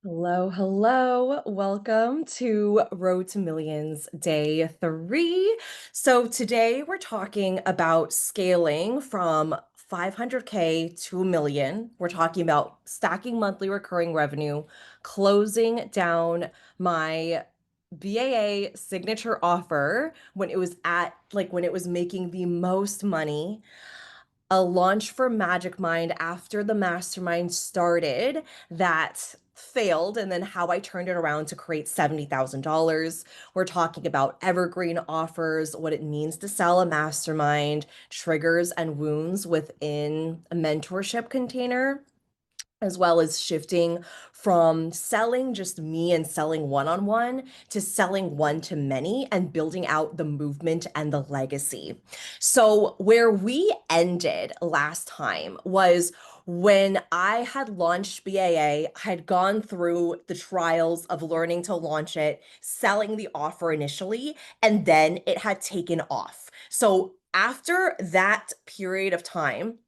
Hello, hello. Welcome to Road to Millions Day 3. So today we're talking about scaling from 500K to a million. We're talking about stacking monthly recurring revenue, closing down my BAA signature offer when it was when it was making the most money, a launch for Magicmind after the mastermind started that failed, and then how I turned it around to create $70,000. We're talking about evergreen offers, what it means to sell a mastermind, triggers and wounds within a mentorship container, as well as shifting from selling just me and selling one-on-one to selling one to many and building out the movement and the legacy. So where we ended last time was when I had launched BAA, I had gone through the trials of learning to launch it, selling the offer initially, and then it had taken off. So after that period of time,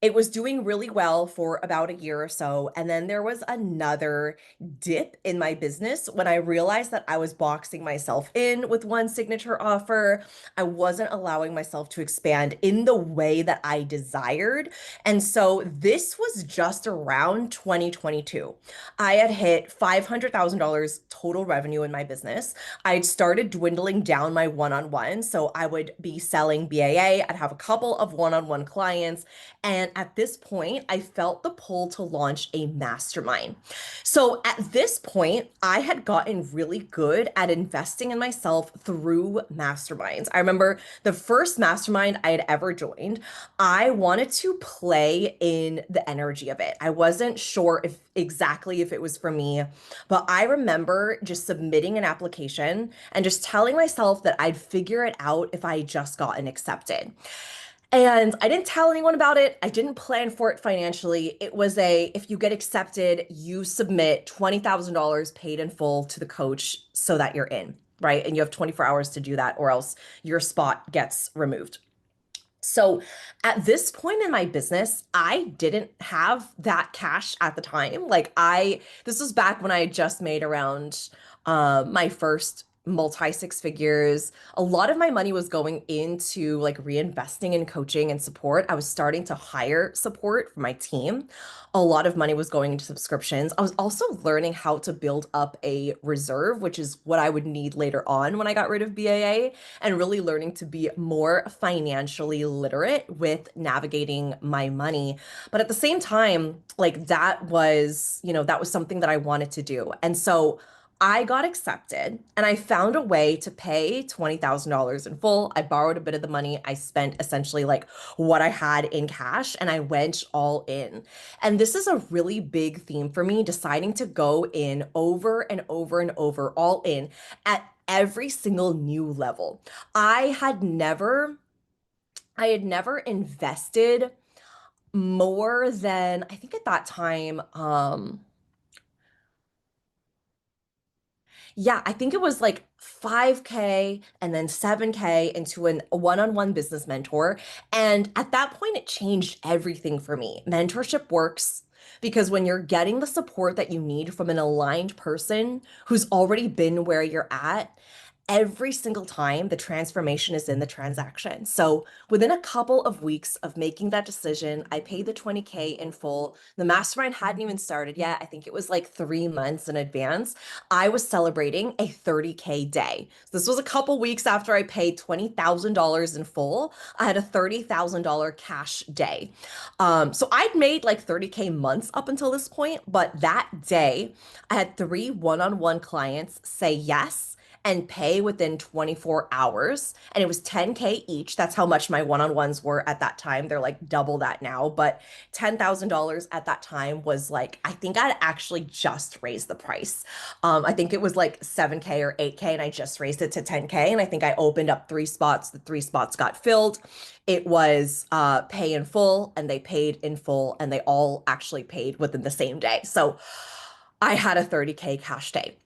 it was doing really well for about a year or so. And then there was another dip in my business when I realized that I was boxing myself in with one signature offer. I wasn't allowing myself to expand in the way that I desired. And so this was just around 2022. I had hit $500,000 total revenue in my business. I'd started dwindling down my one-on-one. So I would be selling BAA. I'd have a couple of one-on-one clients. And at this point, I felt the pull to launch a mastermind. So at this point, I had gotten really good at investing in myself through masterminds. I remember the first mastermind I had ever joined, I wanted to play in the energy of it. I wasn't sure if exactly if it was for me, but I remember just submitting an application and just telling myself that I'd figure it out if I just gotten accepted. And I didn't tell anyone about it. I didn't plan for it financially. It was if you get accepted, you submit $20,000 paid in full to the coach so that you're in, right? And you have 24 hours to do that, or else your spot gets removed. So at this point in my business, I didn't have that cash at the time. This was back when I had just made around my first multi six figures. A lot of my money was going into like reinvesting in coaching and support. I was starting to hire support for my team. A lot of money was going into subscriptions. I was also learning how to build up a reserve, which is what I would need later on when I got rid of BAA, and really learning to be more financially literate with navigating my money. But at the same time, like that was something that I wanted to do. And so I got accepted and I found a way to pay $20,000 in full. I borrowed a bit of the money. I spent essentially like what I had in cash and I went all in. And this is a really big theme for me, deciding to go in over and over and over, all in at every single new level. I had never, I had never invested more than, I think at that time, yeah, I think it was like 5K and then 7K into a one-on-one business mentor. And at that point, it changed everything for me. Mentorship works because when you're getting the support that you need from an aligned person who's already been where you're at, every single time the transformation is in the transaction. So within a couple of weeks of making that decision, I paid the 20K in full. The mastermind hadn't even started yet. I think it was like 3 months in advance. I was celebrating a 30K day. So this was a couple weeks after I paid $20,000 in full. I had a $30,000 cash day. So I'd made like 30K months up until this point, but that day I had three one-on-one clients say yes and pay within 24 hours. And it was 10K each. That's how much my one-on-ones were at that time. They're like double that now, but $10,000 at that time was like, I think I'd actually just raised the price. I think it was like 7K or 8K, and I just raised it to 10K. And I think I opened up three spots. The three spots got filled. It was pay in full, and they paid in full, and they all actually paid within the same day. So I had a 30K cash day.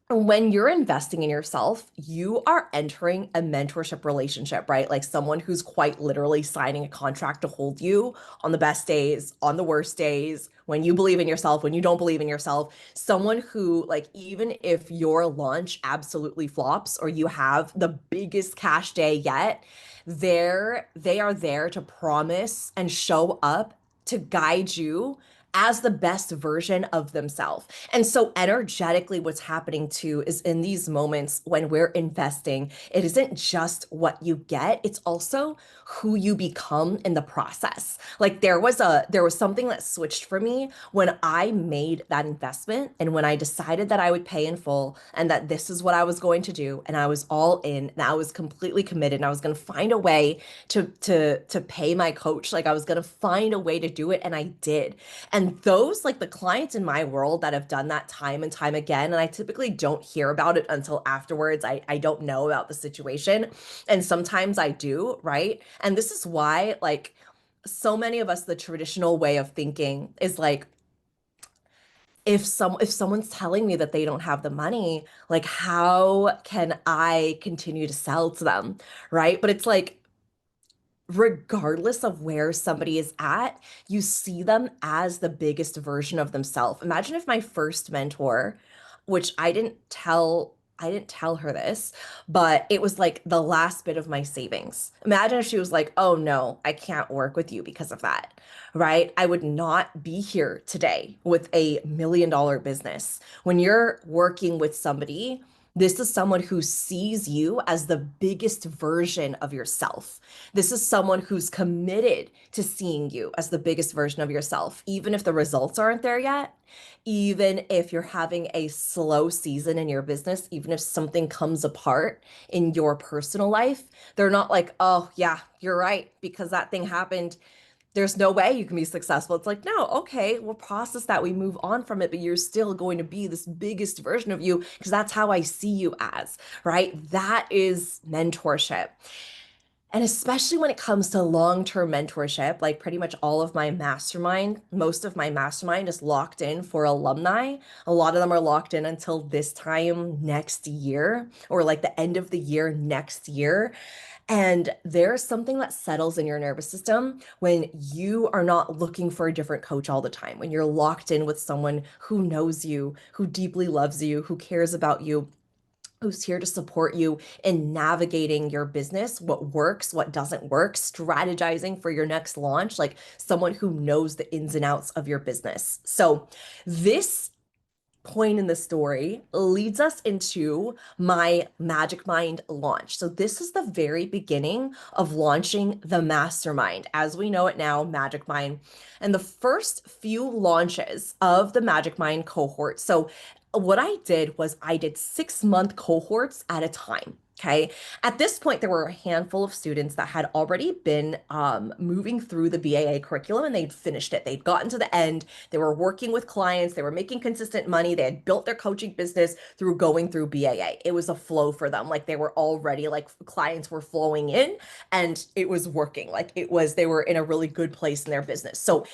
when you're investing in yourself, you are entering a mentorship relationship, right? Like someone who's quite literally signing a contract to hold you on the best days, on the worst days, when you believe in yourself, when you don't believe in yourself. Someone who, like, even if your launch absolutely flops or you have the biggest cash day yet, they are there to promise and show up to guide you as the best version of themselves. And so, energetically, what's happening too is in these moments when we're investing, it isn't just what you get, it's also who you become in the process. Like there was something that switched for me when I made that investment and when I decided that I would pay in full and that this is what I was going to do and I was all in and I was completely committed and I was going to find a way to pay my coach. Like I was going to find a way to do it and I did. And those, like the clients in my world that have done that time and time again, and I typically don't hear about it until afterwards. I don't know about the situation. And sometimes I do, right? And this is why, like, so many of us, the traditional way of thinking is like, if someone's telling me that they don't have the money, like how can I continue to sell to them? Right? But it's like regardless of where somebody is at, you see them as the biggest version of themselves. Imagine if my first mentor, which I didn't tell her this, but it was like the last bit of my savings. Imagine if she was like, "Oh no, I can't work with you because of that." Right? I would not be here today with $1 million business. When you're working with somebody, this is someone who sees you as the biggest version of yourself. This is someone who's committed to seeing you as the biggest version of yourself, even if the results aren't there yet, even if you're having a slow season in your business, even if something comes apart in your personal life. They're not like, oh, yeah, you're right, because that thing happened. There's no way you can be successful. It's like, no, okay, we'll process that. We move on from it, but you're still going to be this biggest version of you because that's how I see you as, right? That is mentorship. And especially when it comes to long-term mentorship, like pretty much all of my mastermind, most of my mastermind is locked in for alumni. A lot of them are locked in until this time next year or like the end of the year next year. And there's something that settles in your nervous system when you are not looking for a different coach all the time, when you're locked in with someone who knows you, who deeply loves you, who cares about you, who's here to support you in navigating your business, what works, what doesn't work, strategizing for your next launch, like someone who knows the ins and outs of your business. So, this point in the story leads us into my Magic Mind launch. So this is the very beginning of launching the Mastermind as we know it now, Magic Mind, and the first few launches of the Magic Mind cohort. So what I did was I did 6 month cohorts at a time. Okay. At this point, there were a handful of students that had already been moving through the BAA curriculum and they'd finished it. They'd gotten to the end. They were working with clients. They were making consistent money. They had built their coaching business through going through BAA. It was a flow for them. Like they were already like clients were flowing in and it was working. Like it was, they were in a really good place in their business. So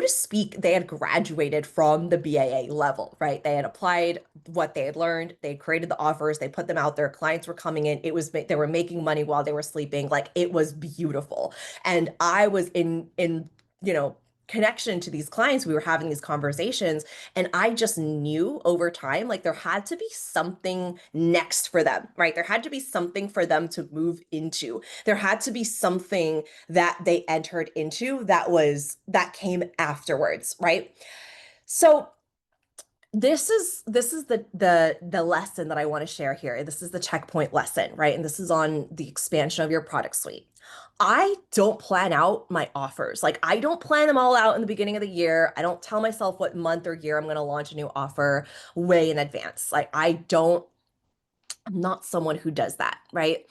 to speak, they had graduated from the BAA level, right? They had applied what they had learned. They created the offers. They put them out there. Clients were coming in. They were making money while they were sleeping. Like it was beautiful. And I was in, you know, connection to these clients. We were having these conversations and I just knew over time, like there had to be something next for them, right? There had to be something for them to move into. There had to be something that they entered into that came afterwards, right? So this is the lesson that I want to share here. This is the checkpoint lesson, right? And this is on the expansion of your product suite. I don't plan out my offers. Like I don't plan them all out in the beginning of the year. I don't tell myself what month or year I'm going to launch a new offer way in advance. Like I'm not someone who does that, right?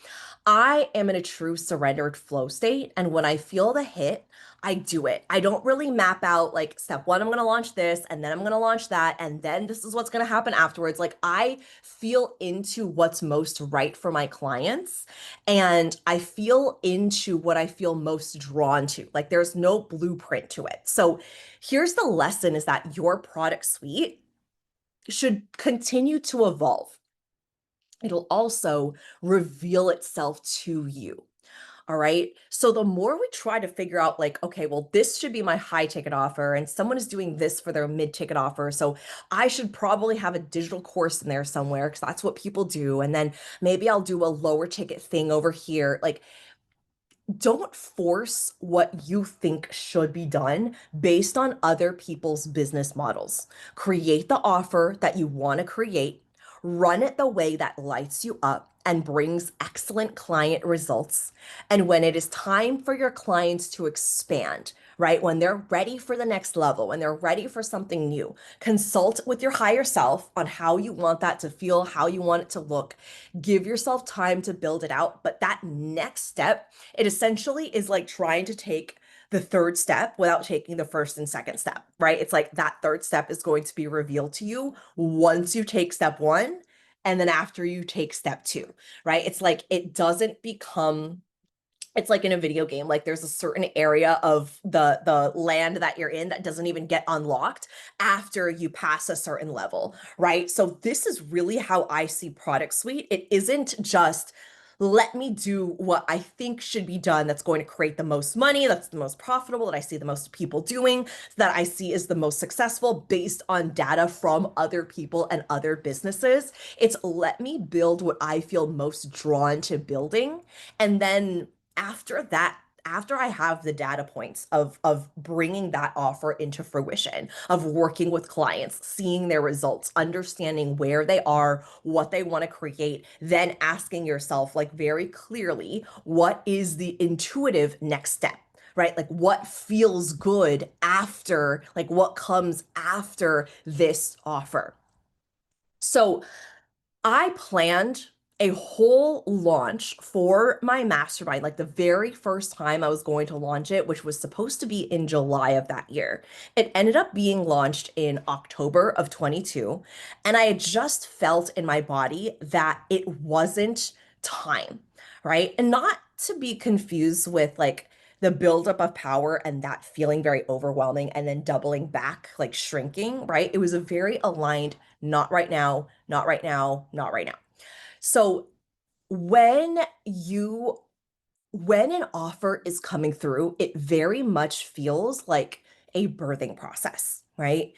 I am in a true surrendered flow state. And when I feel the hit, I do it. I don't really map out like step one, I'm going to launch this, and then I'm going to launch that, and then this is what's going to happen afterwards. Like I feel into what's most right for my clients, and I feel into what I feel most drawn to. Like there's no blueprint to it. So here's the lesson is that your product suite should continue to evolve. It'll also reveal itself to you. All right. So the more we try to figure out, like, okay, well, this should be my high ticket offer, and someone is doing this for their mid ticket offer. So I should probably have a digital course in there somewhere because that's what people do. And then maybe I'll do a lower ticket thing over here. Like, don't force what you think should be done based on other people's business models. Create the offer that you want to create, run it the way that lights you up and brings excellent client results. And when it is time for your clients to expand, right? When they're ready for the next level, when they're ready for something new, consult with your higher self on how you want that to feel, how you want it to look. Give yourself time to build it out. But that next step, it essentially is like trying to take the third step without taking the first and second step, right? It's like that third step is going to be revealed to you once you take step one and then after you take step two, right? It's like it doesn't become, it's like in a video game, like there's a certain area of the land that you're in that doesn't even get unlocked after you pass a certain level, right? So this is really how I see product suite. It isn't just let me do what I think should be done that's going to create the most money, that's the most profitable, that I see the most people doing, that I see is the most successful based on data from other people and other businesses. It's let me build what I feel most drawn to building. And then after that, after I have the data points of bringing that offer into fruition, of working with clients, seeing their results, understanding where they are, what they want to create, then asking yourself like very clearly, what is the intuitive next step? Right? Like what feels good after, like what comes after this offer. So I planned a whole launch for my mastermind, like the very first time I was going to launch it, which was supposed to be in July of that year. It ended up being launched in October of 22. And I had just felt in my body that it wasn't time, right? And not to be confused with like the buildup of power and that feeling very overwhelming and then doubling back, like shrinking, right? It was a very aligned, not right now, not right now, not right now. So when you when an offer is coming through, it very much feels like a birthing process, right?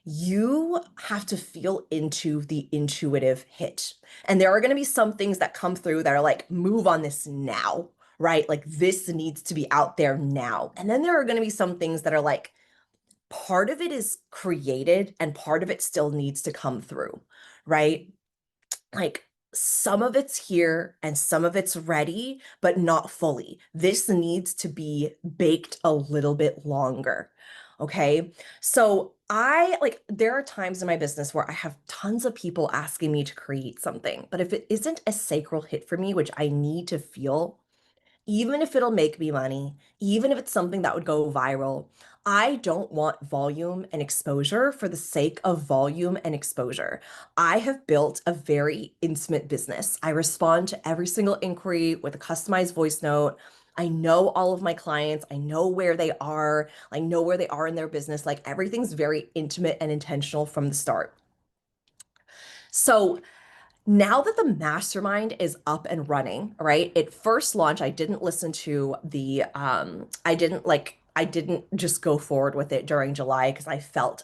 You have to feel into the intuitive hit. And there are going to be some things that come through that are like, move on this now, right? Like this needs to be out there now. And then there are going to be some things that are like, part of it is created and part of it still needs to come through, right? Like some of it's here and some of it's ready, but not fully. This needs to be baked a little bit longer. Okay. So I like, there are times in my business where I have tons of people asking me to create something, but if it isn't a sacral hit for me, which I need to feel, even if it'll make me money, even if it's something that would go viral, I don't want volume and exposure for the sake of volume and exposure. I have built a very intimate business. I respond to every single inquiry with a customized voice note. I know all of my clients. I know where they are. I know where they are in their business. Like everything's very intimate and intentional from the start. So now that the mastermind is up and running, right? At first launch, I didn't listen to the I didn't just go forward with it during July because I felt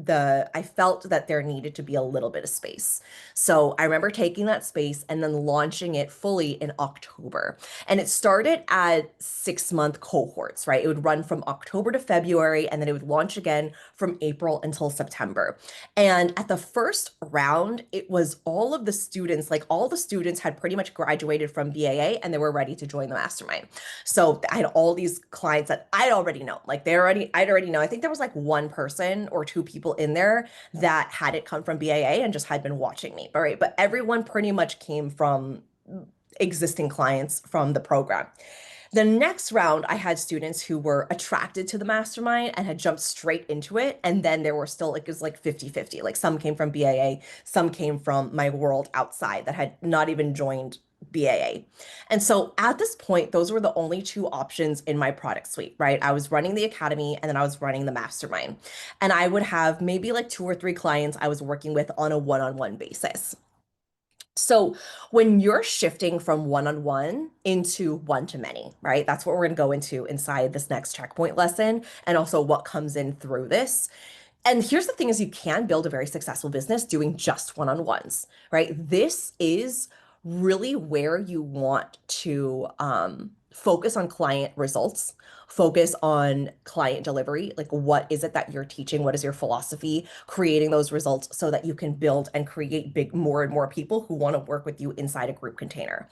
I felt that there needed to be a little bit of space. So I remember taking that space and then launching it fully in October. And it started at 6-month cohorts, right? It would run from October to February and then it would launch again from April until September. And at the first round, it was all of the students, like all the students had pretty much graduated from BAA and they were ready to join the mastermind. So I had all these clients that I'd already known, like I'd already know. I think there was like one person or two people in there that hadn't come from BAA and just had been watching me, all right? But everyone pretty much came from existing clients from the program. The next round, I had students who were attracted to the mastermind and had jumped straight into it. And then there were still like, it was like 50-50. Like some came from BAA, some came from my world outside that had not even joined BAA. And so at this point, those were the only two options in my product suite, right? I was running the academy and then I was running the mastermind. And I would have maybe like two or three clients I was working with on a one-on-one basis. So when you're shifting from one-on-one into one-to-many, right? That's what we're going to go into inside this next checkpoint lesson and also what comes in through this. And here's the thing is you can build a very successful business doing just one-on-ones, right? This is really where you want to focus on client results, focus on client delivery. Like, what is it that you're teaching? What is your philosophy? Creating those results so that you can build and create big, more and more people who want to work with you inside a group container,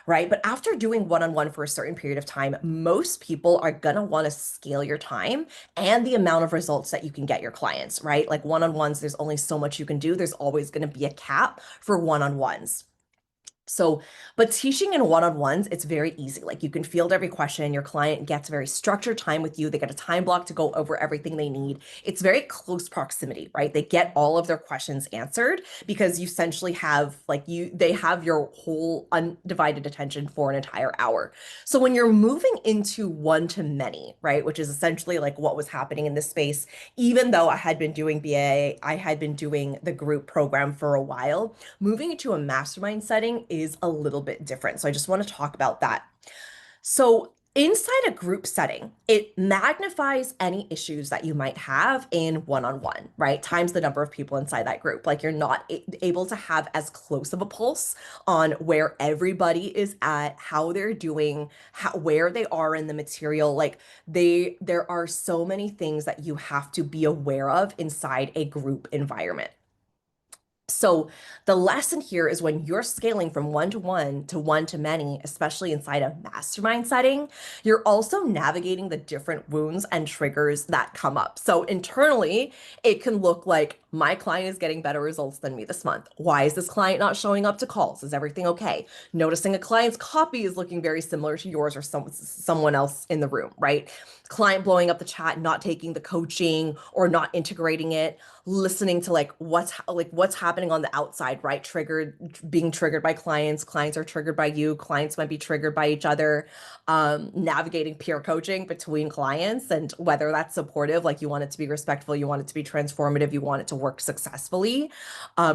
right? But after doing one-on-one for a certain period of time, most people are going to want to scale your time and the amount of results that you can get your clients, right? Like one-on-ones, there's only so much you can do. There's always going to be a cap for one-on-ones. So, but teaching in one-on-ones, it's very easy. Like you can field every question. Your client gets very structured time with you. They get a time block to go over everything they need. It's very close proximity, right? They get all of their questions answered because you essentially have they have your whole undivided attention for an entire hour. So when you're moving into one-to-many, right, which is essentially like what was happening in this space, even though I had been doing BA, I had been doing the group program for a while, moving into a mastermind setting is a little bit different. So I just want to talk about that. So inside a group setting, it magnifies any issues that you might have in one-on-one, right? Times the number of people inside that group. Like you're not able to have as close of a pulse on where everybody is at, how they're doing, where they are in the material. Like there are so many things that you have to be aware of inside a group environment. So the lesson here is when you're scaling from one-to-one to one-to-many, especially inside a mastermind setting, you're also navigating the different wounds and triggers that come up. So internally, it can look like my client is getting better results than me this month. Why is this client not showing up to calls? Is everything okay? Noticing a client's copy is looking very similar to yours or someone else in the room, right? Client blowing up the chat, not taking the coaching or not integrating it, listening to what's happening on the outside, right? Being triggered by clients are triggered by you, clients might be triggered by each other, navigating peer coaching between clients and whether that's supportive, like you want it to be respectful, you want it to be transformative, you want it to work successfully,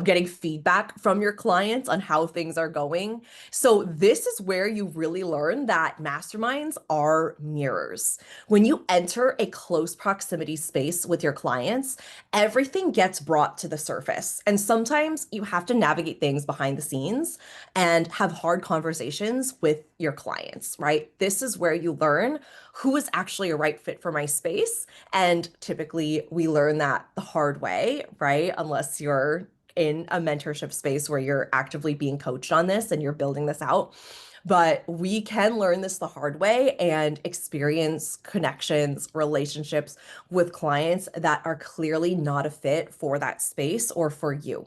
getting feedback from your clients on how things are going. So this is where you really learn that masterminds are mirrors. When you enter a close proximity space with your clients, everything gets brought to the surface. And sometimes you have to navigate things behind the scenes and have hard conversations with your clients, right? This is where you learn who is actually a right fit for my space. And typically we learn that the hard way, right? Unless you're in a mentorship space where you're actively being coached on this and you're building this out. But we can learn this the hard way and experience connections, relationships with clients that are clearly not a fit for that space or for you.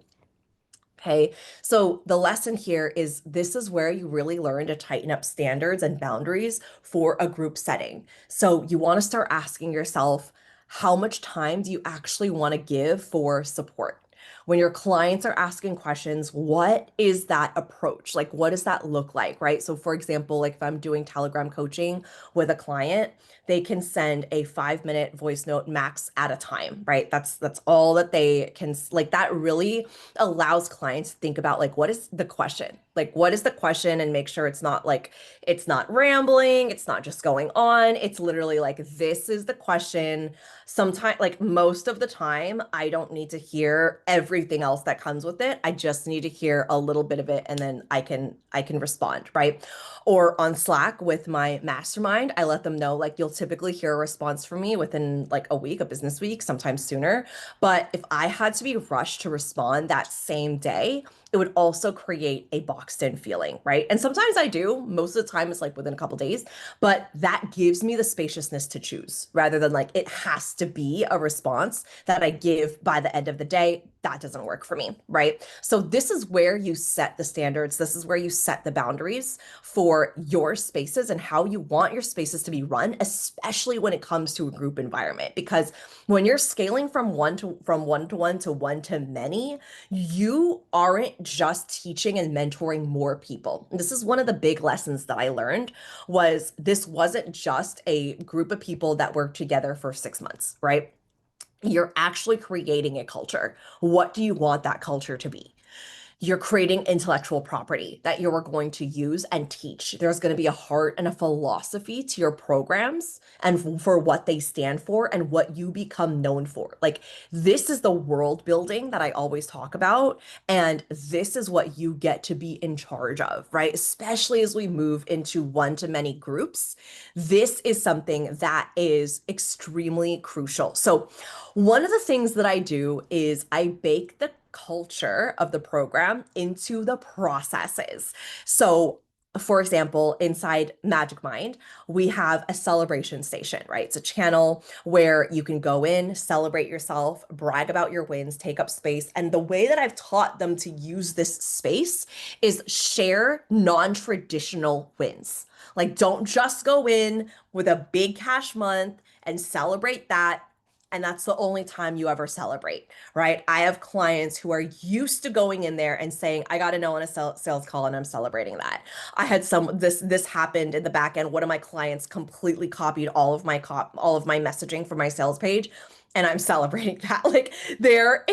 Okay, so the lesson here is this is where you really learn to tighten up standards and boundaries for a group setting. So you want to start asking yourself, how much time do you actually want to give for support? When your clients are asking questions, what is that approach? Like, what does that look like, right? So, for example, like if I'm doing Telegram coaching with a client, they can send a 5-minute voice note max at a time, right? That's all that they can, like that really allows clients to think about like what is the question? Like what is the question and make sure it's not rambling, it's not just going on. It's literally like this is the question. Sometimes like most of the time I don't need to hear everything else that comes with it. I just need to hear a little bit of it and then I can respond, right? Or on Slack with my mastermind, I let them know like you'll typically hear a response from me within like a week, a business week, sometimes sooner. But if I had to be rushed to respond that same day, it would also create a boxed in feeling, right? And sometimes I do. Most of the time it's like within a couple days, but that gives me the spaciousness to choose rather than like it has to be a response that I give by the end of the day. That doesn't work for me, right? So this is where you set the standards. This is where you set the boundaries for your spaces and how you want your spaces to be run, especially when it comes to a group environment. Because when you're scaling from one to one to one to one to many, you aren't just teaching and mentoring more people. And this is one of the big lessons that I learned was this wasn't just a group of people that worked together for 6 months, right? You're actually creating a culture. What do you want that culture to be? You're creating intellectual property that you're going to use and teach. There's going to be a heart and a philosophy to your programs and for what they stand for and what you become known for. Like, this is the world building that I always talk about. And this is what you get to be in charge of, right? Especially as we move into one to many groups. This is something that is extremely crucial. So, one of the things that I do is I bake the culture of the program into the processes. So, for example, inside Magic Mind, we have a celebration station, right? It's a channel where you can go in, celebrate yourself, brag about your wins, take up space. And the way that I've taught them to use this space is share non-traditional wins. Like, don't just go in with a big cash month and celebrate that, and that's the only time you ever celebrate, right? I have clients who are used to going in there and saying, I got to know on a sales call, and I'm celebrating that. I had this happened in the back end. One of my clients completely copied all of my messaging from my sales page, and I'm celebrating that. Like, there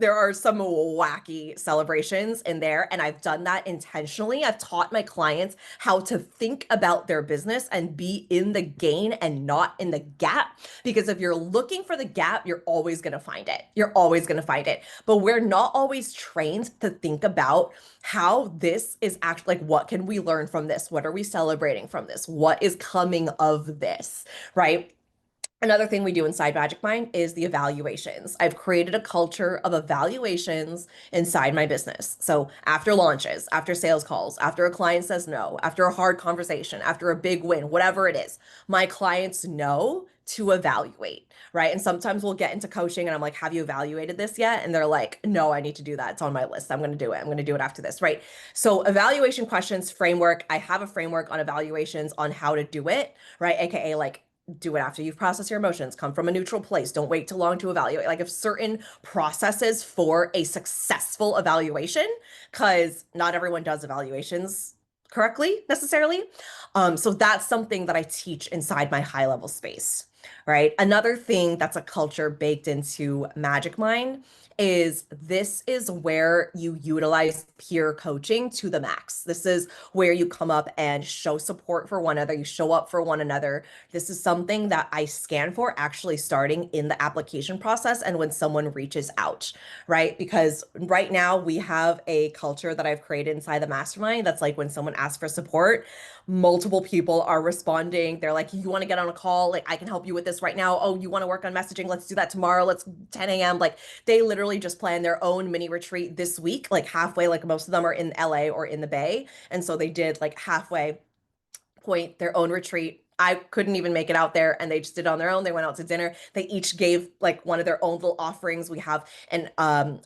are some wacky celebrations in there, and I've done that intentionally. I've taught my clients how to think about their business and be in the gain and not in the gap. Because if you're looking for the gap, you're always going to find it. You're always going to find it. But we're not always trained to think about how this is actually, like, what can we learn from this? What are we celebrating from this? What is coming of this, right? Another thing we do inside Magic Mind is the evaluations. I've created a culture of evaluations inside my business. So after launches, after sales calls, after a client says no, after a hard conversation, after a big win, whatever it is, my clients know to evaluate, right? And sometimes we'll get into coaching and I'm like, have you evaluated this yet? And they're like, no, I need to do that. It's on my list. I'm going to do it. I'm going to do it after this, right? So evaluation questions framework, I have a framework on evaluations on how to do it, right? AKA, like, do it after you've processed your emotions, come from a neutral place, don't wait too long to evaluate. Like, if certain processes for a successful evaluation, because not everyone does evaluations correctly necessarily. So that's something that I teach inside my high level space, right? Another thing that's a culture baked into Magic Mind is this is where you utilize peer coaching to the max. This is where you come up and show support for one another, you show up for one another. This is something that I scan for actually starting in the application process and when someone reaches out, right? Because right now we have a culture that I've created inside the mastermind that's like when someone asks for support, multiple people are responding. They're like, you want to get on a call? Like, I can help you with this right now. Oh, you want to work on messaging? Let's do that tomorrow. Let's 10 a.m. Like, they literally just plan their own mini retreat this week, like halfway, like most of them are in LA or in the Bay. And so they did like halfway point their own retreat. I couldn't even make it out there and they just did it on their own. They went out to dinner. They each gave like one of their own little offerings. We have an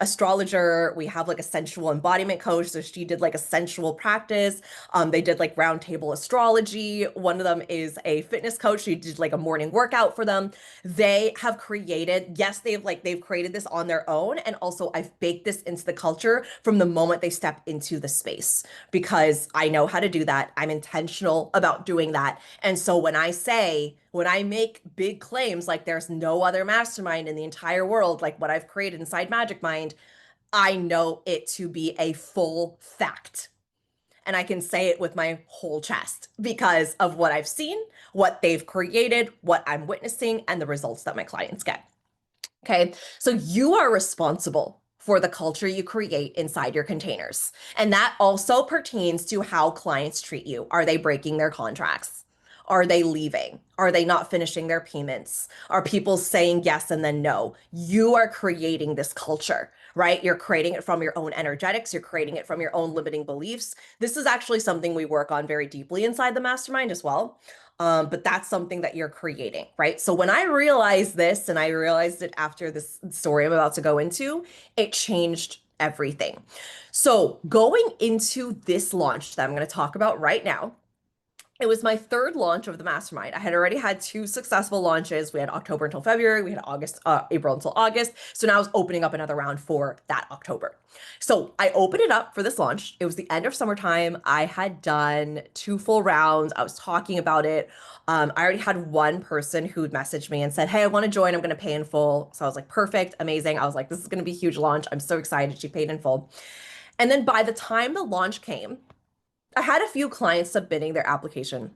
astrologer, we have like a sensual embodiment coach. So she did like a sensual practice. They did like round table astrology. One of them is a fitness coach. She did like a morning workout for them. They have created, yes, they've created this on their own. And also I've baked this into the culture from the moment they step into the space because I know how to do that. I'm intentional about doing that. And so when I make big claims like there's no other mastermind in the entire world like what I've created inside Magic Mind, I know it to be a full fact. And I can say it with my whole chest because of what I've seen, what they've created, what I'm witnessing, and the results that my clients get. Okay, so you are responsible for the culture you create inside your containers. And that also pertains to how clients treat you. Are they breaking their contracts? Are they leaving? Are they not finishing their payments? Are people saying yes and then no? You are creating this culture, right? You're creating it from your own energetics. You're creating it from your own limiting beliefs. This is actually something we work on very deeply inside the mastermind as well. But that's something that you're creating, right? So when I realized this, and I realized it after this story I'm about to go into, it changed everything. So going into this launch that I'm going to talk about right now, It was my third launch of the mastermind. I had already had two successful launches. We had October until February, we had April until August. So now I was opening up another round for that October. So I opened it up for this launch. It was the end of summertime. I had done two full rounds. I was talking about it. I already had one person who'd messaged me and said, "Hey, I want to join. I'm going to pay in full." So I was like, "Perfect, amazing." I was like, "This is going to be a huge launch. I'm so excited." She paid in full. And then by the time the launch came, I had a few clients submitting their application.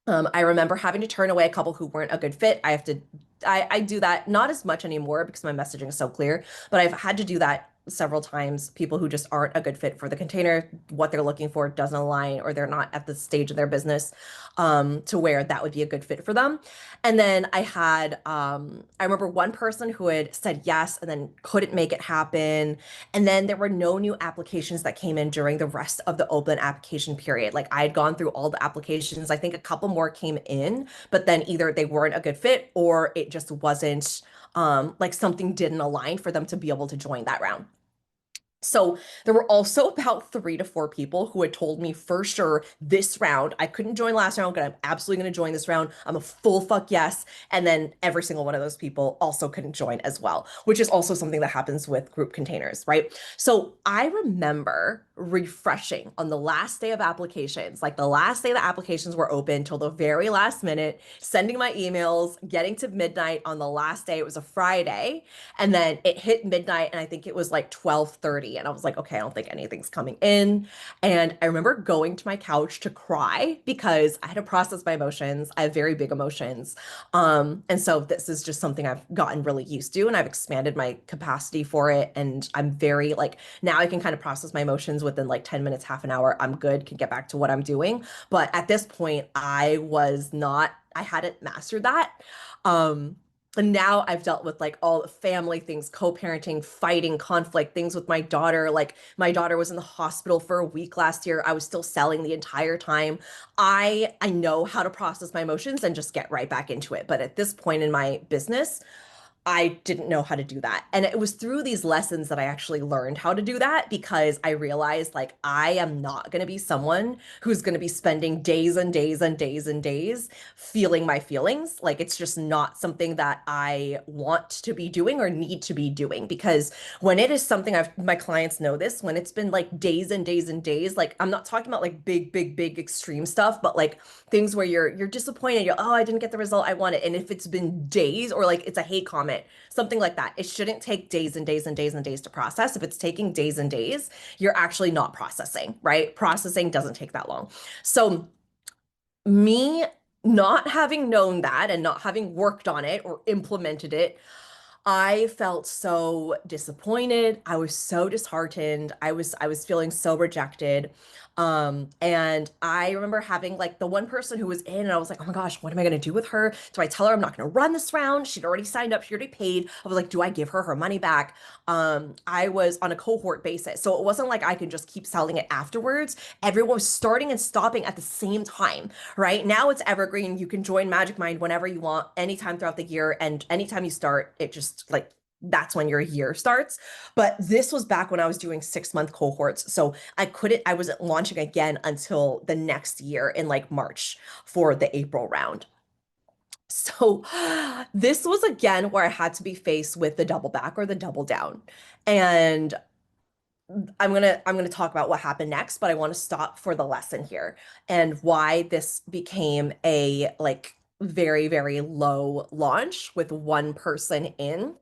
I remember having to turn away a couple who weren't a good fit. I do that not as much anymore because my messaging is so clear, but I've had to do that several times. People who just aren't a good fit for the container, what they're looking for doesn't align, or they're not at the stage of their business to where that would be a good fit for them. And then I remember one person who had said yes and then couldn't make it happen. And then there were no new applications that came in during the rest of the open application period. Like I had gone through all the applications. I think a couple more came in, but then either they weren't a good fit or it just wasn't like something didn't align for them to be able to join that round. So there were also about 3 to 4 people who had told me for sure this round, I couldn't join last round, but I'm absolutely going to join this round. I'm a full fuck yes. And then every single one of those people also couldn't join as well, which is also something that happens with group containers, right? So I remember refreshing on the last day of applications, like the last day the applications were open till the very last minute, sending my emails, getting to midnight on the last day. It was a Friday. And then it hit midnight and I think it was like 12:30 and I was like, okay, I don't think anything's coming in. And I remember going to my couch to cry because I had to process my emotions. I have very big emotions. And so this is just something I've gotten really used to and I've expanded my capacity for it. And I'm very like now I can kind of process my emotions within like 10 minutes, half an hour. I'm good, can get back to what I'm doing. But at this point, I hadn't mastered that. Um, and now I've dealt with like all the family things, co-parenting, fighting, conflict, things with my daughter. Like my daughter was in the hospital for a week last year. I was still selling the entire time. I know how to process my emotions and just get right back into it. But at this point in my business, I didn't know how to do that. And it was through these lessons that I actually learned how to do that because I realized like I am not going to be someone who's going to be spending days and days and days and days feeling my feelings. Like it's just not something that I want to be doing or need to be doing because when it is something my clients know this, when it's been like days and days and days, like I'm not talking about like big, big, big extreme stuff, but like things where you're disappointed, oh, I didn't get the result I wanted. And if it's been days or like it's a hate comment, something like that, it shouldn't take days and days and days and days to process. If it's taking days and days, you're actually not processing, right? Processing doesn't take that long. So me not having known that and not having worked on it or implemented it, I felt so disappointed. I was so disheartened. I was feeling so rejected. And I remember having like the one person who was in, and I was like, oh my gosh, what am I gonna do with her? Do I tell her I'm not gonna run this round? She'd already signed up, she already paid. I was like, do I give her her money back? I was on a cohort basis, so it wasn't like I could just keep selling it afterwards. Everyone was starting and stopping at the same time, right? Now it's evergreen. You can join Magic Mind whenever you want, anytime throughout the year, and anytime you start, it just like that's when your year starts. But this was back when I was doing 6 month cohorts. So I wasn't launching again until the next year in like March for the April round. So this was again where I had to be faced with the double back or the double down. And I'm gonna talk about what happened next, but I want to stop for the lesson here and why this became a like very, very low launch with one person in.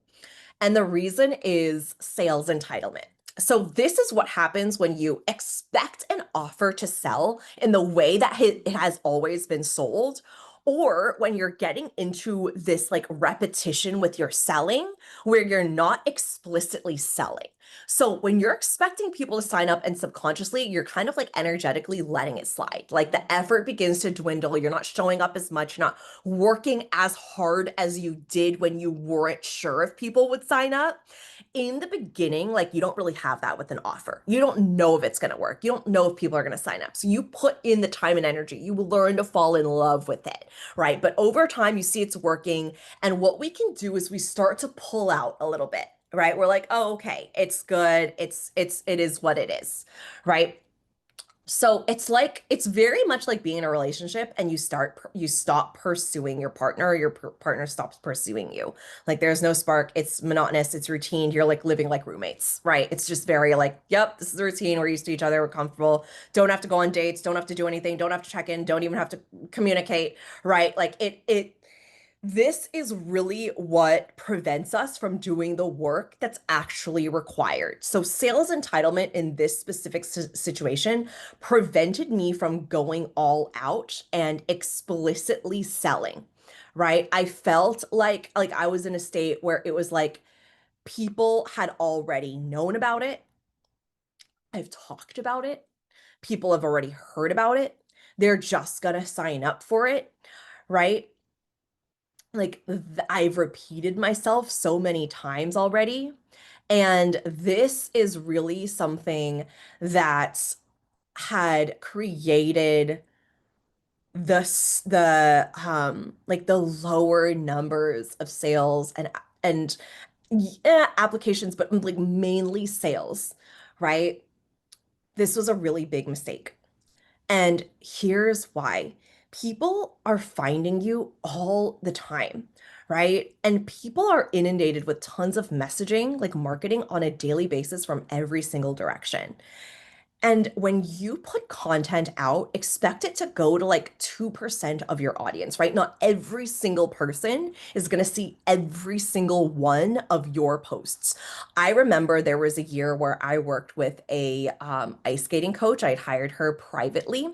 And the reason is sales entitlement. So, this is what happens when you expect an offer to sell in the way that it has always been sold, or when you're getting into this like repetition with your selling where you're not explicitly selling. So, when you're expecting people to sign up and subconsciously, you're kind of like energetically letting it slide. Like the effort begins to dwindle. You're not showing up as much, you're not working as hard as you did when you weren't sure if people would sign up. In the beginning, like you don't really have that with an offer. You don't know if it's going to work. You don't know if people are going to sign up. So you put in the time and energy. You will learn to fall in love with it, right? But over time, you see it's working. And what we can do is we start to pull out a little bit, right? We're like, oh, okay, it's good. It is what it is, right? So it's like it's very much like being in a relationship and you stop pursuing your partner, or your partner stops pursuing you. Like there's no spark, it's monotonous, it's routine. You're like living like roommates, right? It's just very like, yep, this is the routine. We're used to each other, we're comfortable. Don't have to go on dates, don't have to do anything, don't have to check in, don't even have to communicate, right? Like it this is really what prevents us from doing the work that's actually required. So, sales entitlement in this specific situation prevented me from going all out and explicitly selling, right? I felt like I was in a state where it was like people had already known about it. I've talked about it. People have already heard about it. They're just gonna sign up for it, right? I've repeated myself so many times already. And this is really something that had created the lower numbers of sales and yeah, applications, but like mainly sales, right? This was a really big mistake. And here's why. People are finding you all the time, right? And people are inundated with tons of messaging, like marketing on a daily basis from every single direction. And when you put content out, expect it to go to like 2% of your audience, right? Not every single person is going to see every single one of your posts. I remember there was a year where I worked with a ice skating coach. I'd hired her privately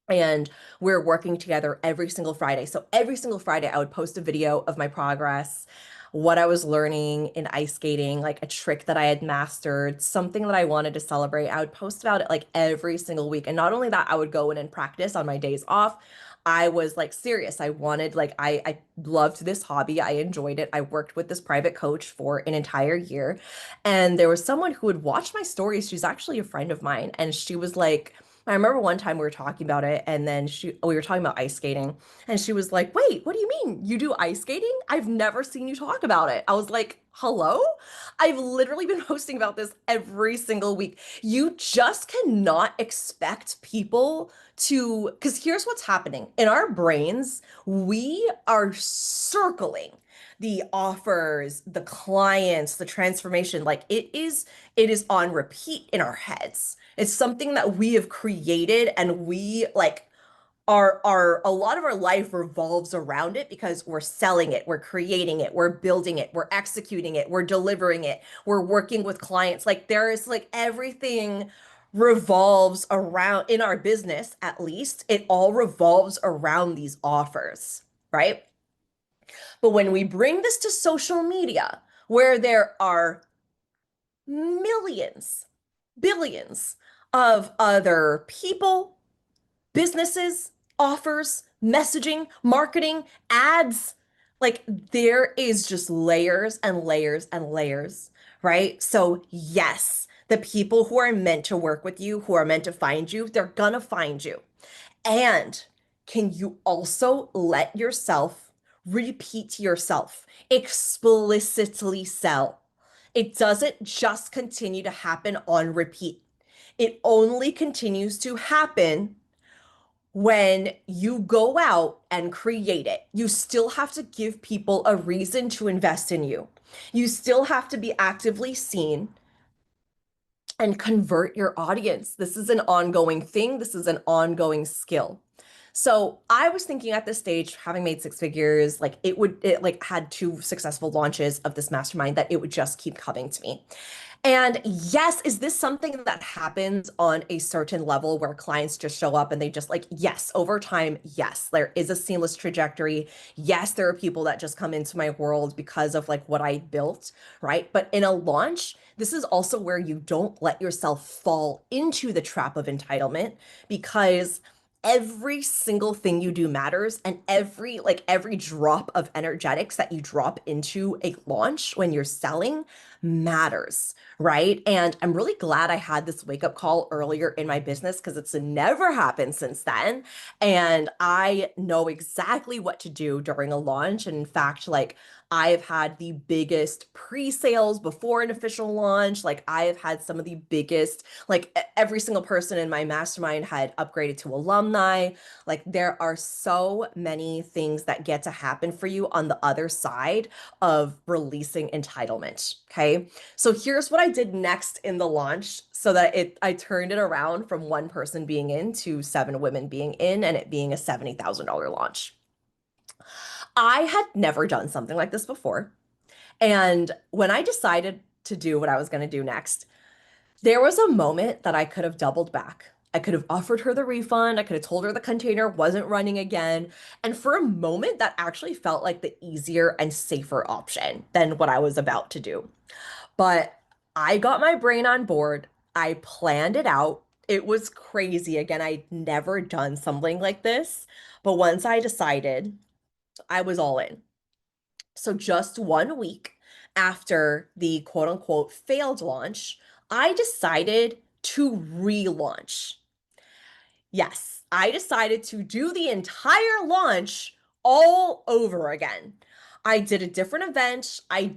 and we're working together every single Friday. So every single Friday, I would post a video of my progress, what I was learning in ice skating, like a trick that I had mastered, something that I wanted to celebrate. I would post about it like every single week. And not only that, I would go in and practice on my days off. I was like serious. I wanted, like, I loved this hobby. I enjoyed it. I worked with this private coach for an entire year. And there was someone who would watch my stories. She's actually a friend of mine. And she was like, I remember one time we were talking about it, and then we were talking about ice skating, and she was like, "Wait, what do you mean? You do ice skating? I've never seen you talk about it." I was like, "Hello? I've literally been posting about this every single week. You just cannot expect people to, because here's what's happening. In our brains, we are circling the offers, the clients, the transformation. Like it is on repeat in our heads. It's something that we have created and we like our a lot of our life revolves around it because we're selling it, we're creating it, we're building it, we're executing it, we're delivering it, we're working with clients. Like there is like everything revolves around in our business, at least it all revolves around these offers, right? But when we bring this to social media, where there are millions, billions of other people, businesses, offers, messaging, marketing, ads. Like there is just layers and layers and layers, right? So, yes, the people who are meant to work with you, who are meant to find you, they're gonna find you. And can you also let yourself repeat yourself, explicitly sell? It doesn't just continue to happen on repeat. It only continues to happen when you go out and create it. You still have to give people a reason to invest in you. You still have to be actively seen and convert your audience. This is an ongoing thing. This is an ongoing skill. So I was thinking at this stage, having made six figures, like it like had two successful launches of this mastermind that it would just keep coming to me. And yes, is this something that happens on a certain level where clients just show up and they just like, yes, over time, yes, there is a seamless trajectory. Yes, there are people that just come into my world because of like what I built, right? But in a launch, this is also where you don't let yourself fall into the trap of entitlement because every single thing you do matters and every drop of energetics that you drop into a launch when you're selling matters, right? And I'm really glad I had this wake up call earlier in my business because it's never happened since then. And I know exactly what to do during a launch. And in fact, like I've had the biggest pre-sales before an official launch. Like I have had some of the biggest, like every single person in my mastermind had upgraded to alumni. Like there are so many things that get to happen for you on the other side of releasing entitlement. Okay. So here's what I did next in the launch so that I turned it around from one person being in to seven women being in and it being a $70,000 launch. I had never done something like this before. And when I decided to do what I was going to do next, there was a moment that I could have doubled back. I could have offered her the refund. I could have told her the container wasn't running again. And for a moment, that actually felt like the easier and safer option than what I was about to do. But I got my brain on board. I planned it out. It was crazy. Again, I'd never done something like this. But once I decided, I was all in. So just 1 week after the quote unquote failed launch, I decided to relaunch. Yes, I decided to do the entire launch all over again. I did a different event. I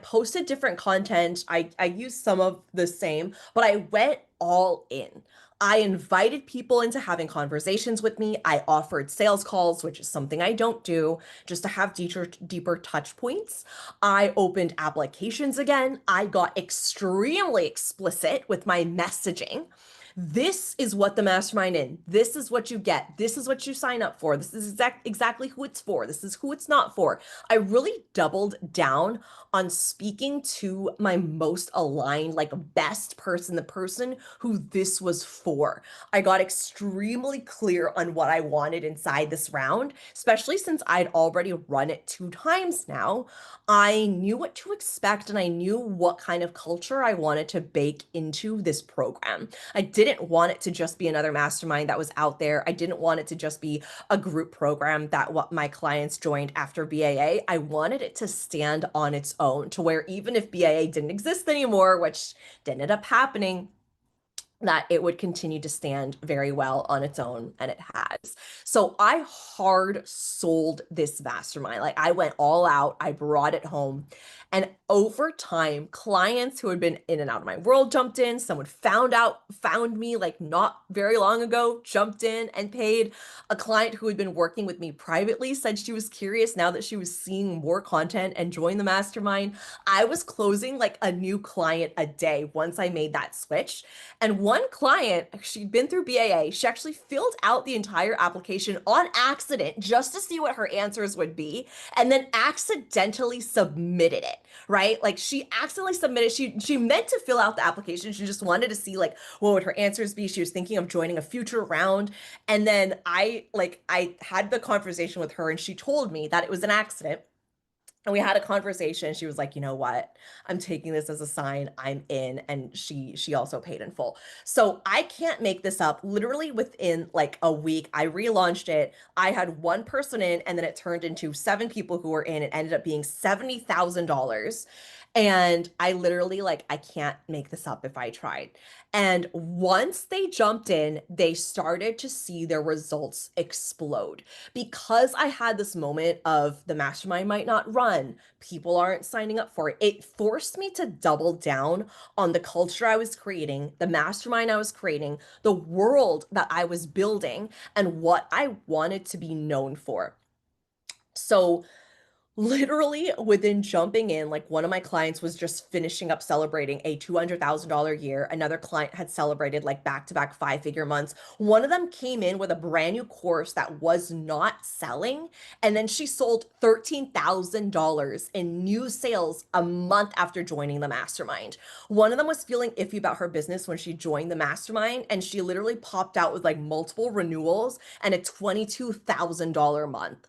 posted different content. I used some of the same, but I went all in. I invited people into having conversations with me. I offered sales calls, which is something I don't do, just to have deeper touch points. I opened applications again. I got extremely explicit with my messaging. This is what the mastermind in. This is what you get. This is what you sign up for. This is exactly who it's for. This is who it's not for. I really doubled down on speaking to my most aligned, like best person, the person who this was for. I got extremely clear on what I wanted inside this round, especially since I'd already run it 2 times now. I knew what to expect and I knew what kind of culture I wanted to bake into this program. I didn't want it to just be another mastermind that was out there. I didn't want it to just be a group program that what my clients joined after BAA. I wanted it to stand on its own to where even if BAA didn't exist anymore, which didn't end up happening, that it would continue to stand very well on its own, and it has. So I hard sold this mastermind. Like I went all out, I brought it home. And over time, clients who had been in and out of my world jumped in. Someone found me like not very long ago, jumped in and paid. A client who had been working with me privately said she was curious now that she was seeing more content and joined the mastermind. I was closing like a new client a day once I made that switch. And one client, she'd been through BAA. She actually filled out the entire application on accident just to see what her answers would be, and then accidentally submitted it, right? Like she accidentally submitted, she meant to fill out the application. She just wanted to see like what would her answers be. She was thinking of joining a future round. And then I had the conversation with her and she told me that it was an accident. And we had a conversation. She was like, you know what? I'm taking this as a sign I'm in. And she also paid in full. So I can't make this up. Literally within like a week, I relaunched it. I had one person in, and then it turned into 7 people who were in. It ended up being $70,000. And I literally like, I can't make this up if I tried. And once they jumped in, they started to see their results explode because I had this moment of the mastermind might not run, people aren't signing up for it. It forced me to double down on the culture I was creating, the mastermind I was creating, the world that I was building, and what I wanted to be known for. So literally within jumping in, like one of my clients was just finishing up celebrating a $200,000 year. Another client had celebrated like back-to-back 5-figure months. One of them came in with a brand new course that was not selling. And then she sold $13,000 in new sales a month after joining the mastermind. One of them was feeling iffy about her business when she joined the mastermind. And she literally popped out with like multiple renewals and a $22,000 month.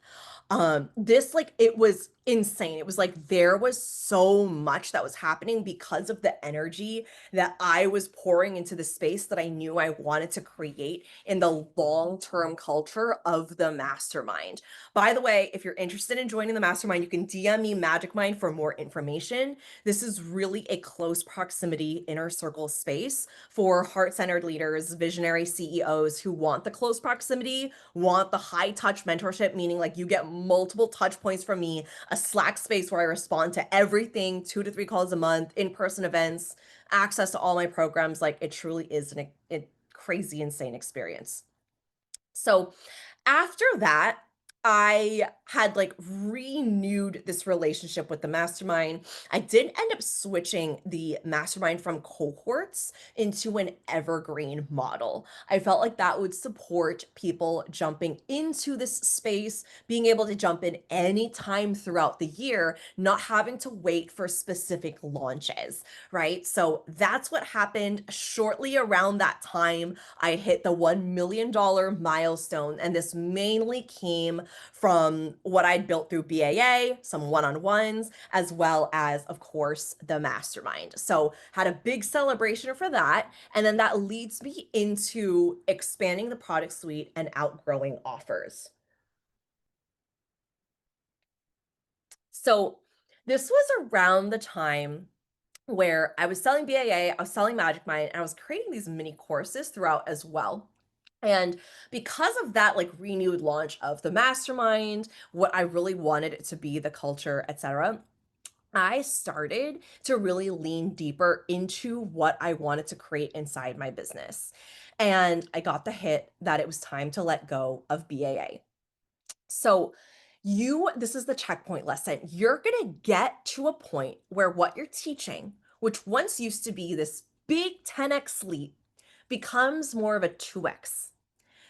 This like it was insane. It was like there was so much that was happening because of the energy that I was pouring into the space that I knew I wanted to create in the long-term culture of the mastermind. By the way, if you're interested in joining the mastermind, you can DM me Magicmind for more information. This is really a close proximity inner circle space for heart-centered leaders, visionary CEOs who want the close proximity, want the high touch mentorship, meaning like you get multiple touch points from me, a Slack space where I respond to everything, 2 to 3 calls a month, in-person events, access to all my programs. Like it truly is a crazy, insane experience. So after that, I had like renewed this relationship with the mastermind. I did end up switching the mastermind from cohorts into an evergreen model. I felt like that would support people jumping into this space, being able to jump in anytime throughout the year, not having to wait for specific launches, right? So that's what happened shortly around that time. I hit the $1 million milestone, and this mainly came from what I'd built through BAA, some one-on-ones, as well as, of course, the mastermind. So had a big celebration for that. And then that leads me into expanding the product suite and outgrowing offers. So this was around the time where I was selling BAA, I was selling Magicmind, and I was creating these mini courses throughout as well. And because of that, like renewed launch of the mastermind, what I really wanted it to be, the culture, etc., I started to really lean deeper into what I wanted to create inside my business. And I got the hit that it was time to let go of BAA. So this is the checkpoint lesson. You're going to get to a point where what you're teaching, which once used to be this big 10x leap, becomes more of a 2x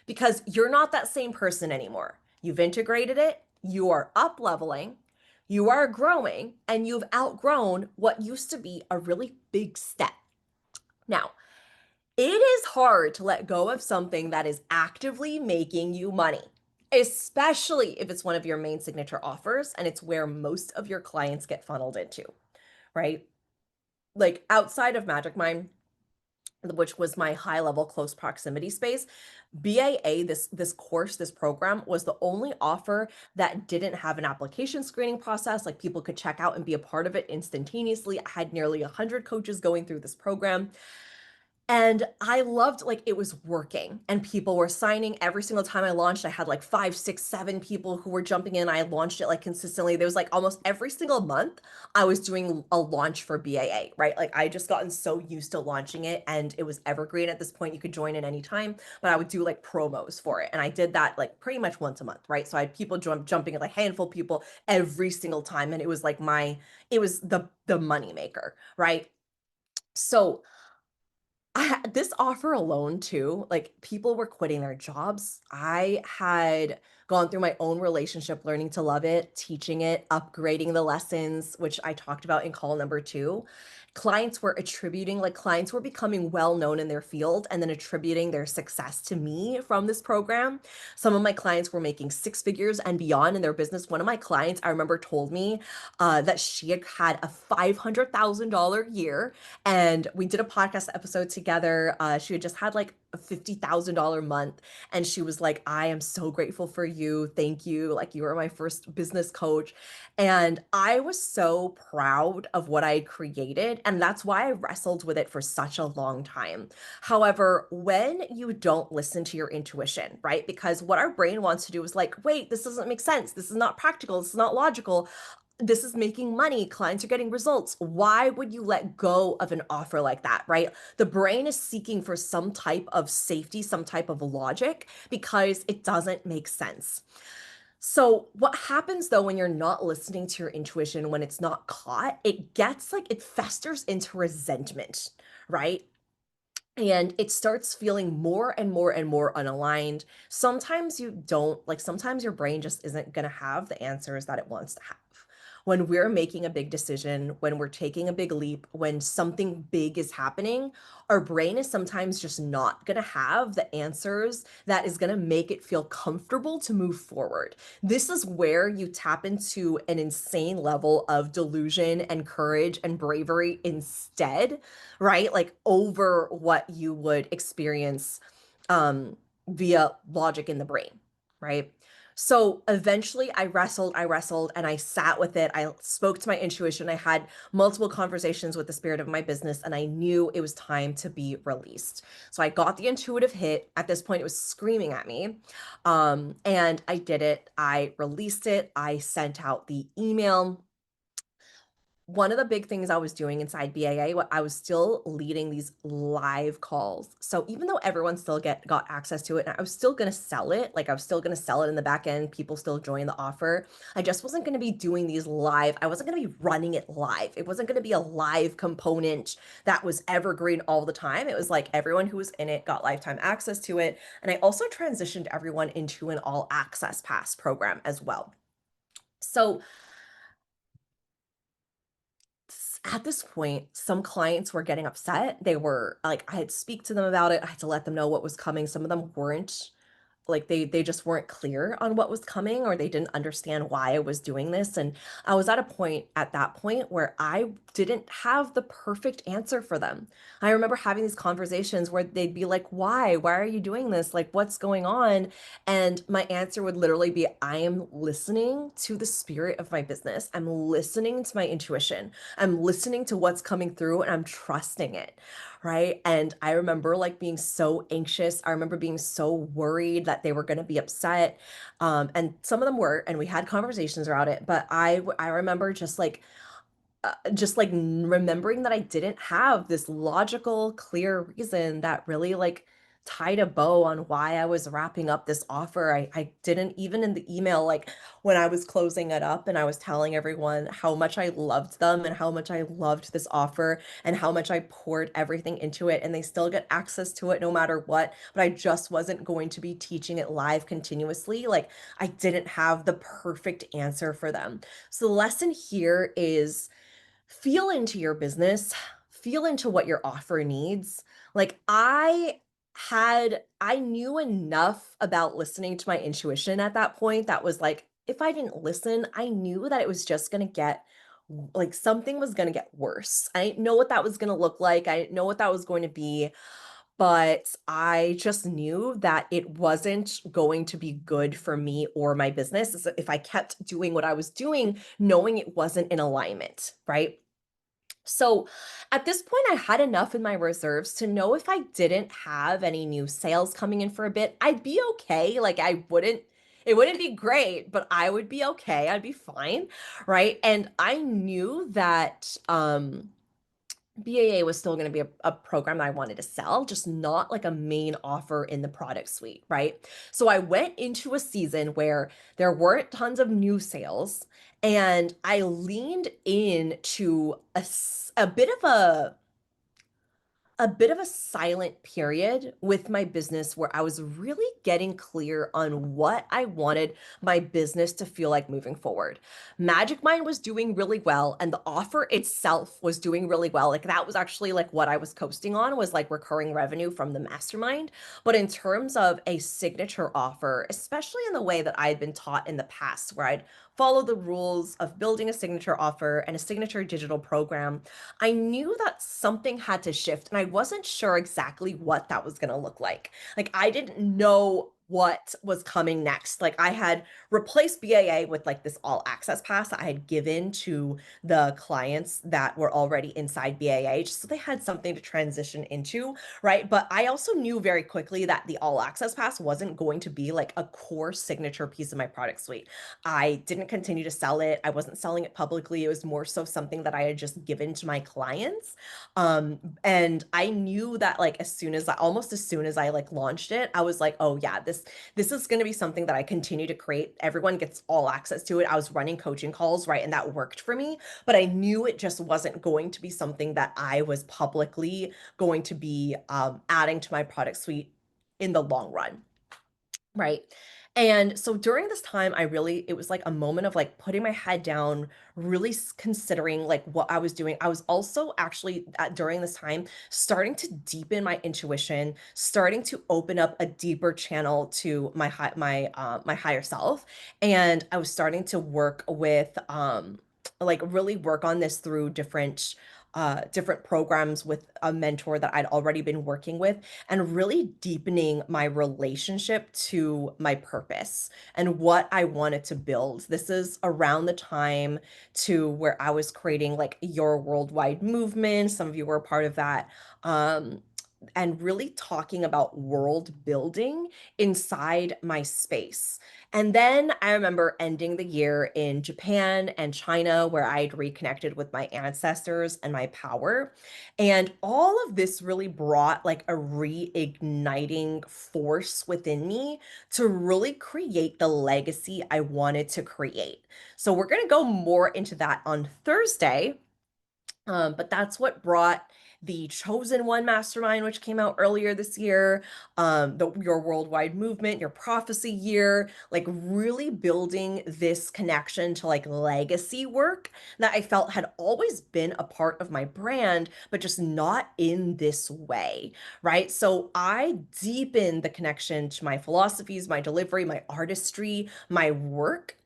because you're not that same person anymore. You've integrated it, you are up leveling, you are growing, and you've outgrown what used to be a really big step. Now, it is hard to let go of something that is actively making you money, especially if it's one of your main signature offers and it's where most of your clients get funneled into, right? Like outside of Magicmind, which was my high level close proximity space, BAA, this course, this program was the only offer that didn't have an application screening process. Like people could check out and be a part of it instantaneously. I had nearly 100 coaches going through this program. And I loved like it was working and people were signing every single time I launched. I had like 5, 6, 7 people who were jumping in. I launched it like consistently. There was like almost every single month I was doing a launch for BAA, right? Like I just gotten so used to launching it and it was evergreen at this point. You could join in anytime, but I would do like promos for it. And I did that like pretty much once a month, right? So I had people jumping, like a handful of people every single time. And it was like it was the money maker, right? So this offer alone too, like people were quitting their jobs. I had gone through my own relationship, learning to love it, teaching it, upgrading the lessons, which I talked about in call number 2. Clients were becoming well known in their field and then attributing their success to me from this program. Some of my clients were making 6 figures and beyond in their business. One of my clients, I remember, told me that she had had a $500,000 year, and we did a podcast episode together. She had just had like a $50,000 month, and she was like, I am so grateful for you. Thank you. Like, you were my first business coach. And I was so proud of what I created. And that's why I wrestled with it for such a long time. However, when you don't listen to your intuition, right? Because what our brain wants to do is like, wait, this doesn't make sense. This is not practical. This is not logical. This is making money. Clients are getting results. Why would you let go of an offer like that, right? The brain is seeking for some type of safety, some type of logic, because it doesn't make sense. So, what happens though when you're not listening to your intuition, when it's not caught, it festers into resentment, right? And it starts feeling more and more and more unaligned. Sometimes you don't, like, sometimes your brain just isn't going to have the answers that it wants to have. When we're making a big decision, when we're taking a big leap, when something big is happening, our brain is sometimes just not going to have the answers that is going to make it feel comfortable to move forward. This is where you tap into an insane level of delusion and courage and bravery instead, right? Like over what you would experience via logic in the brain, right? So eventually I wrestled, and I sat with it. I spoke to my intuition. I had multiple conversations with the spirit of my business, and I knew it was time to be released. So I got the intuitive hit. At this point, it was screaming at me. And I did it. I released it. I sent out the email. One of the big things I was doing inside BAA, I was still leading these live calls. So even though everyone still got access to it, and I was still gonna sell it, like I was still gonna sell it in the back end, people still join the offer. I just wasn't gonna be doing these live. I wasn't gonna be running it live. It wasn't gonna be a live component that was evergreen all the time. It was like everyone who was in it got lifetime access to it. And I also transitioned everyone into an all access pass program as well. So at this point, some clients were getting upset. They were like, I had to speak to them about it. I had to let them know what was coming. Some of them weren't like they just weren't clear on what was coming, or they didn't understand why I was doing this. And I was at that point where I didn't have the perfect answer for them. I remember having these conversations where they'd be like, why are you doing this, like what's going on? And my answer would literally be, I am listening to the spirit of my business. I'm listening to my intuition. I'm listening to what's coming through, and I'm trusting it. Right. And I remember like being so anxious. I remember being so worried that they were going to be upset. And some of them were, and we had conversations around it. But I remember just like remembering that I didn't have this logical, clear reason that really like tied a bow on why I was wrapping up this offer. I didn't even in the email, like when I was closing it up and I was telling everyone how much I loved them and how much I loved this offer and how much I poured everything into it, and they still get access to it no matter what. But I just wasn't going to be teaching it live continuously. Like I didn't have the perfect answer for them. So the lesson here is feel into your business, feel into what your offer needs. Like I knew enough about listening to my intuition at that point that was like, if I didn't listen, I knew that it was just going to get like something was going to get worse. I didn't know what that was going to look like. I didn't know what that was going to be, but I just knew that it wasn't going to be good for me or my business if I kept doing what I was doing, knowing it wasn't in alignment, right? So at this point, I had enough in my reserves to know if I didn't have any new sales coming in for a bit, I'd be okay. Like it wouldn't be great, but I would be okay. I'd be fine. Right. And I knew that BAA was still going to be a program that I wanted to sell, just not like a main offer in the product suite, right? So I went into a season where there weren't tons of new sales, and I leaned into a bit of a silent period with my business where I was really getting clear on what I wanted my business to feel like moving forward. Magic Mind was doing really well, and the offer itself was doing really well. Like that was actually like what I was coasting on, was like recurring revenue from the mastermind. But in terms of a signature offer, especially in the way that I had been taught in the past, where I'd follow the rules of building a signature offer and a signature digital program, I knew that something had to shift, and I wasn't sure exactly what that was going to look like. Like I didn't know what was coming next. Like I had replaced BAA with like this all access pass that I had given to the clients that were already inside BAA, just so they had something to transition into, right? But I also knew very quickly that the all access pass wasn't going to be like a core signature piece of my product suite. I didn't continue to sell it. I wasn't selling it publicly. It was more so something that I had just given to my clients. And I knew that like almost as soon as I like launched it, I was like, oh yeah, this is going to be something that I continue to create. Everyone gets all access to it. I was running coaching calls, right? And that worked for me, but I knew it just wasn't going to be something that I was publicly going to be adding to my product suite in the long run. Right. And so during this time, it was like a moment of like putting my head down, really considering like what I was doing. I was also actually during this time starting to deepen my intuition, starting to open up a deeper channel to my higher self. And I was starting to work with like really work on this through different different programs with a mentor that I'd already been working with, and really deepening my relationship to my purpose and what I wanted to build. This is around the time to where I was creating like your worldwide movement. Some of you were a part of that. Um, and really talking about world building inside my space. And then I remember ending the year in Japan and China, where I'd reconnected with my ancestors and my power. And all of this really brought like a reigniting force within me to really create the legacy I wanted to create. So we're going to go more into that on Thursday, but that's what brought the Chosen One Mastermind, which came out earlier this year, your worldwide movement, your prophecy year, like really building this connection to like legacy work that I felt had always been a part of my brand, but just not in this way, right? So I deepened the connection to my philosophies, my delivery, my artistry, my work,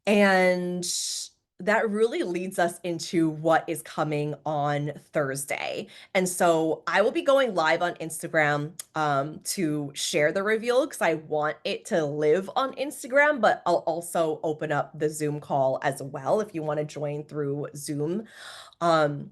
and that really leads us into what is coming on Thursday. And so I will be going live on Instagram to share the reveal because I want it to live on Instagram, but I'll also open up the Zoom call as well if you want to join through Zoom. Um,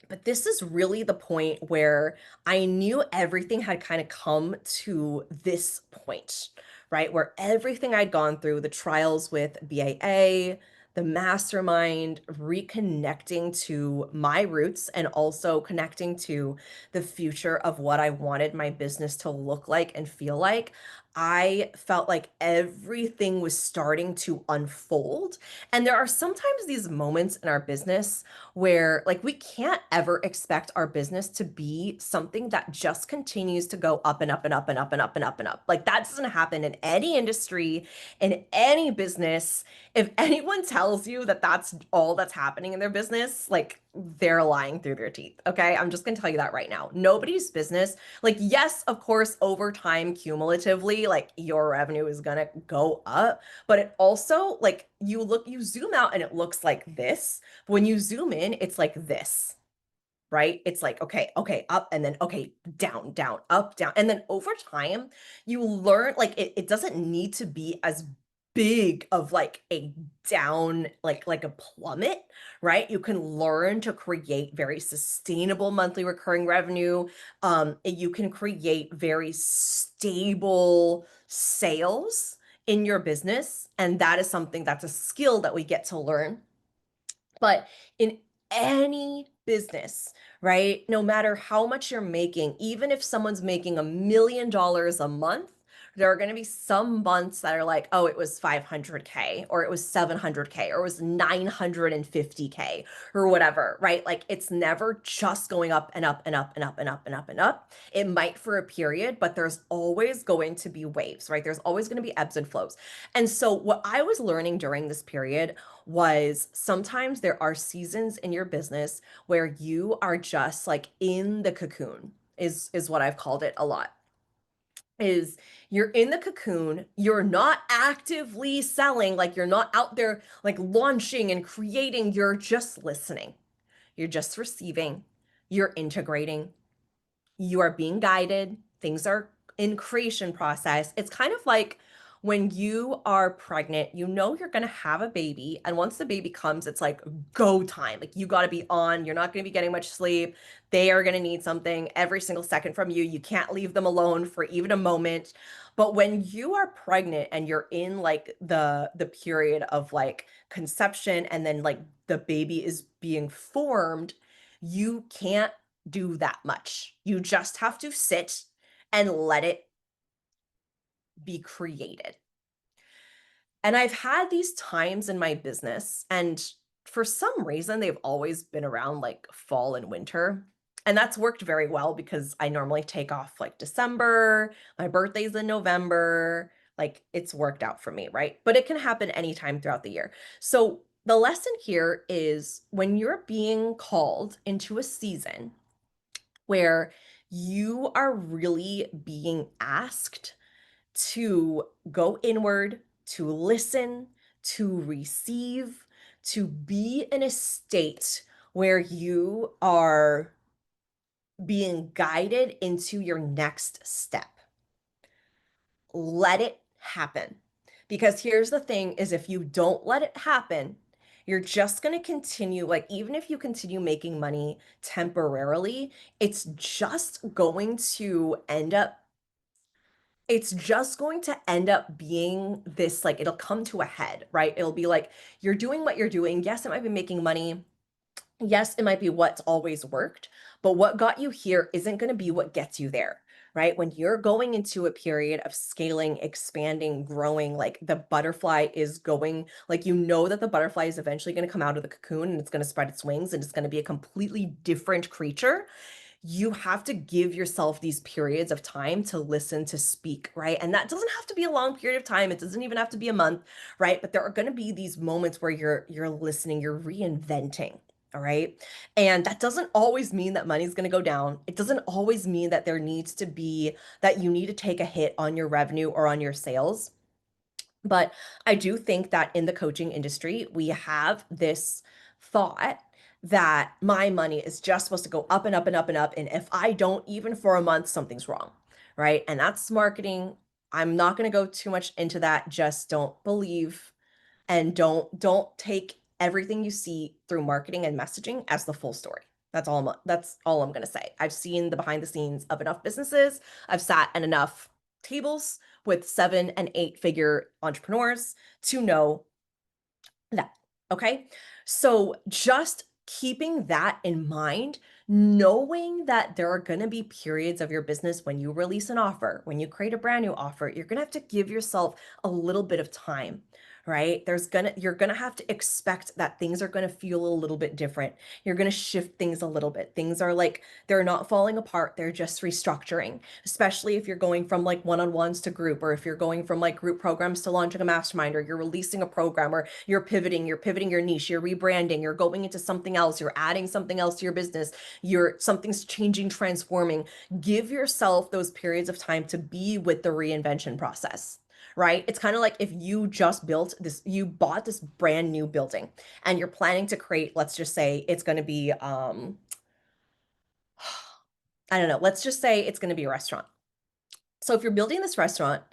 but this is really the point where I knew everything had kind of come to this point, right? Where everything I'd gone through, the trials with BAA, the mastermind, reconnecting to my roots and also connecting to the future of what I wanted my business to look like and feel like. I felt like everything was starting to unfold. And there are sometimes these moments in our business where like we can't ever expect our business to be something that just continues to go up and up and up and up and up and up and up. Like that doesn't happen in any industry, in any business. If anyone tells you that that's all that's happening in their business, like they're lying through their teeth. Okay. I'm just going to tell you that right now. Nobody's business, like, yes, of course, over time, cumulatively, like your revenue is going to go up, but it also, like, you zoom out and it looks like this. When you zoom in, it's like this, right? It's like, okay, okay, up and then, okay, down, down, up, down. And then over time, you learn like it doesn't need to be as big of like a down, like a plummet, right? You can learn to create very sustainable monthly recurring revenue. You can create very stable sales in your business. And that is something that's a skill that we get to learn, but in any business, right? No matter how much you're making, even if someone's making $1 million a month, there are going to be some months that are like, oh, it was 500K or it was 700K or it was 950K or whatever, right? Like it's never just going up and up and up and up and up and up and up. It might for a period, but there's always going to be waves, right? There's always going to be ebbs and flows. And so what I was learning during this period was sometimes there are seasons in your business where you are just like in the cocoon is what I've called it a lot. Is you're in the cocoon, you're not actively selling, like you're not out there like launching and creating, you're just listening. You're just receiving, you're integrating, you are being guided, things are in creation process. It's kind of like when you are pregnant, you know you're going to have a baby, and once the baby comes, it's like go time. Like you got to be on, you're not going to be getting much sleep. They are going to need something every single second from you. You can't leave them alone for even a moment. But when you are pregnant and you're in like the period of like conception and then like the baby is being formed, you can't do that much. You just have to sit and let it be created. And I've had these times in my business, and for some reason, they've always been around like fall and winter. And that's worked very well because I normally take off like December, my birthday's in November. Like it's worked out for me, right? But it can happen anytime throughout the year. So the lesson here is when you're being called into a season where you are really being asked to go inward, to listen, to receive, to be in a state where you are being guided into your next step. Let it happen. Because here's the thing is if you don't let it happen, you're just going to continue, like, even if you continue making money temporarily, it's just going to end up it's just going to end up being this, like, it'll come to a head, right? It'll be like you're doing what you're doing. Yes, it might be making money. Yes, it might be what's always worked, but what got you here isn't going to be what gets you there, right? When you're going into a period of scaling, expanding, growing, like the butterfly is going, like, you know that the butterfly is eventually going to come out of the cocoon and it's going to spread its wings and it's going to be a completely different creature. You have to give yourself these periods of time to listen, to speak, right? And that doesn't have to be a long period of time. It doesn't even have to be a month, right? But there are going to be these moments where you're listening, you're reinventing. All right. And that doesn't always mean that money's going to go down. It doesn't always mean that there needs to be that you need to take a hit on your revenue or on your sales. But I do think that in the coaching industry, we have this thought that my money is just supposed to go up and up and up and up. And if I don't, even for a month, something's wrong. Right. And that's marketing. I'm not going to go too much into that. Just don't believe and don't take everything you see through marketing and messaging as the full story. That's all I'm going to say. I've seen the behind the scenes of enough businesses. I've sat at enough tables with 7 and 8 figure entrepreneurs to know that. Okay. So just keeping that in mind, knowing that there are going to be periods of your business when you release an offer, when you create a brand new offer, you're going to have to give yourself a little bit of time. Right? You're gonna have to expect that things are gonna feel a little bit different. You're gonna shift things a little bit. Things are like they're not falling apart, they're just restructuring, especially if you're going from like one-on-ones to group, or if you're going from like group programs to launching a mastermind, or you're releasing a program, or you're pivoting your niche, you're rebranding, you're going into something else, you're adding something else to your business, something's changing, transforming. Give yourself those periods of time to be with the reinvention process, right? It's kind of like if you just you bought this brand new building and you're planning to create, let's just say it's going to be, I don't know, let's just say it's going to be a restaurant. So if you're building this restaurant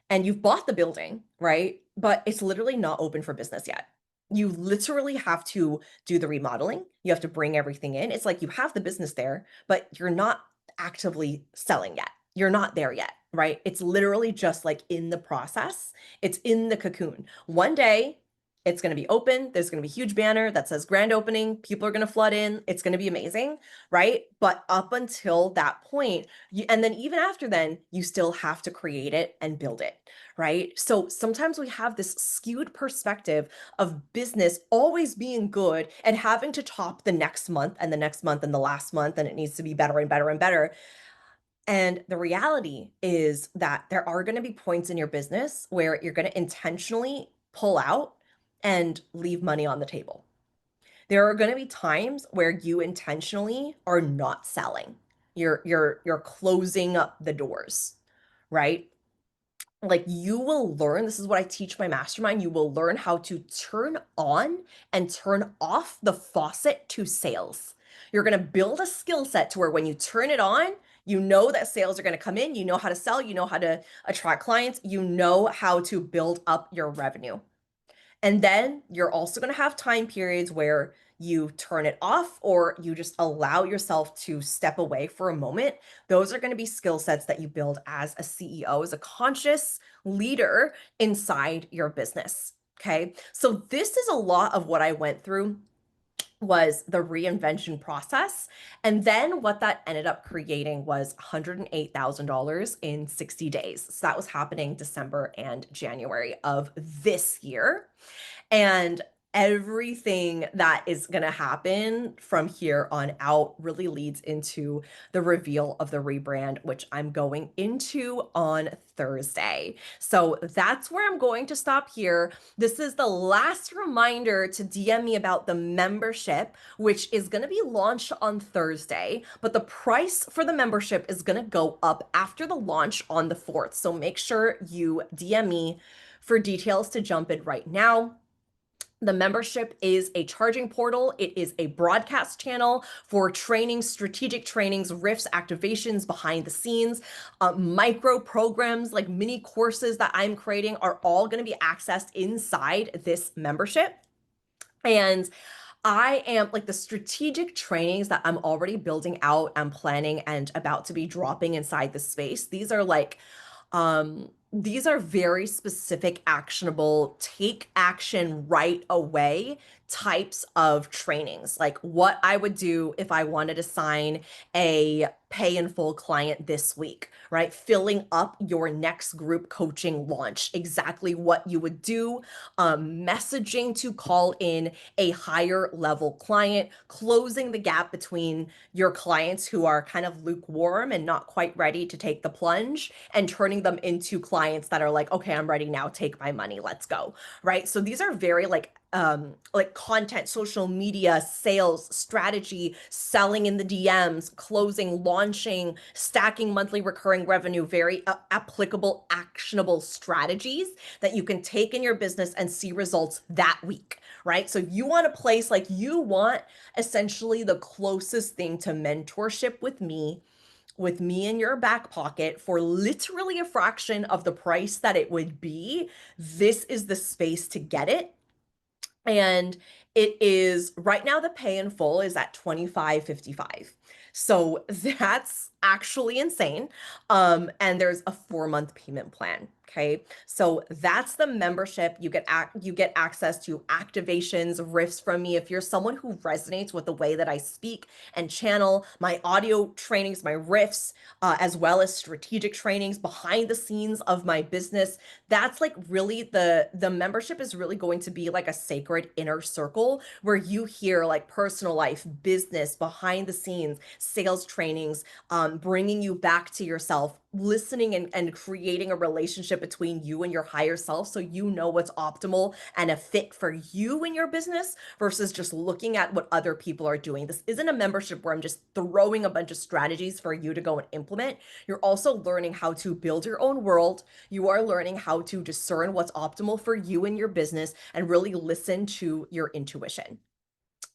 and you've bought the building, right? But it's literally not open for business yet. You literally have to do the remodeling. You have to bring everything in. It's like you have the business there, but you're not actively selling yet. You're not there yet, right? It's literally just like in the process. It's in the cocoon. One day it's going to be open. There's going to be a huge banner that says grand opening. People are going to flood in. It's going to be amazing, right? But up until that point, and then even after then, you still have to create it and build it, right? So sometimes we have this skewed perspective of business always being good and having to top the next month and the next month and the last month, and it needs to be better and better and better. And the reality is that there are going to be points in your business where you're going to intentionally pull out and leave money on the table. There are going to be times where you intentionally are not selling. You're closing up the doors, right? Like you will learn, this is what I teach my mastermind, you will learn how to turn on and turn off the faucet to sales. You're going to build a skill set to where when you turn it on, you know that sales are going to come in, you know how to sell, you know how to attract clients, you know how to build up your revenue. And then you're also going to have time periods where you turn it off or you just allow yourself to step away for a moment. Those are going to be skill sets that you build as a CEO, as a conscious leader inside your business. Okay. So this is a lot of what I went through was the reinvention process. And then what that ended up creating was $108,000 in 60 days. So that was happening December and January of this year. And everything that is going to happen from here on out really leads into the reveal of the rebrand, which I'm going into on Thursday. So that's where I'm going to stop here. This is the last reminder to DM me about the membership, which is going to be launched on Thursday, but the price for the membership is going to go up after the launch on the 4th. So make sure you DM me for details to jump in right now. The membership is a charging portal. It is a broadcast channel for trainings, strategic trainings, riffs, activations behind the scenes. Micro programs like mini courses that I'm creating are all going to be accessed inside this membership. And I am like the strategic trainings that I'm already building out, I'm planning and about to be dropping inside the space. These are very specific, actionable, take action right away types of trainings. Like what I would do if I wanted to sign a pay in full client this week, right? Filling up your next group coaching launch, exactly what you would do, messaging to call in a higher level client, closing the gap between your clients who are kind of lukewarm and not quite ready to take the plunge, and turning them into clients that are like, okay, I'm ready now, take my money, let's go. Right? So these are very like content, social media, sales, strategy, selling in the DMs, closing, launching, stacking monthly recurring revenue, very applicable, actionable strategies that you can take in your business and see results that week, right? So you want a place like you want essentially the closest thing to mentorship with me in your back pocket for literally a fraction of the price that it would be. This is the space to get it. And it is right now the pay in full is at 25.55. So that's actually insane. And there's a 4-month payment plan. Okay. So that's the membership. You get access to activations, riffs from me. If you're someone who resonates with the way that I speak and channel, my audio trainings, my riffs, as well as strategic trainings behind the scenes of my business, that's like really the membership is really going to be like a sacred inner circle where you hear like personal life, business, behind the scenes, sales trainings, bringing you back to yourself, listening and creating a relationship between you and your higher self so you know what's optimal and a fit for you in your business versus just looking at what other people are doing. This isn't a membership where I'm just throwing a bunch of strategies for you to go and implement. You're also learning how to build your own world. You are learning how to discern what's optimal for you and your business and really listen to your intuition.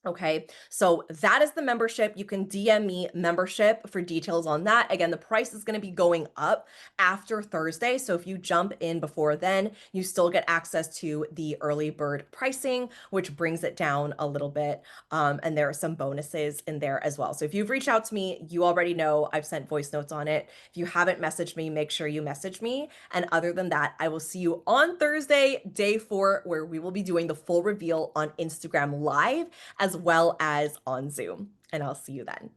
Okay, so that is the membership. You can DM me membership for details on that. Again, the price is going to be going up after Thursday. So if you jump in before then, you still get access to the early bird pricing, which brings it down a little bit. And there are some bonuses in there as well. So if you've reached out to me, you already know I've sent voice notes on it. If you haven't messaged me, make sure you message me. And other than that, I will see you on Thursday, day 4, where we will be doing the full reveal on Instagram Live as well as on Zoom. And I'll see you then.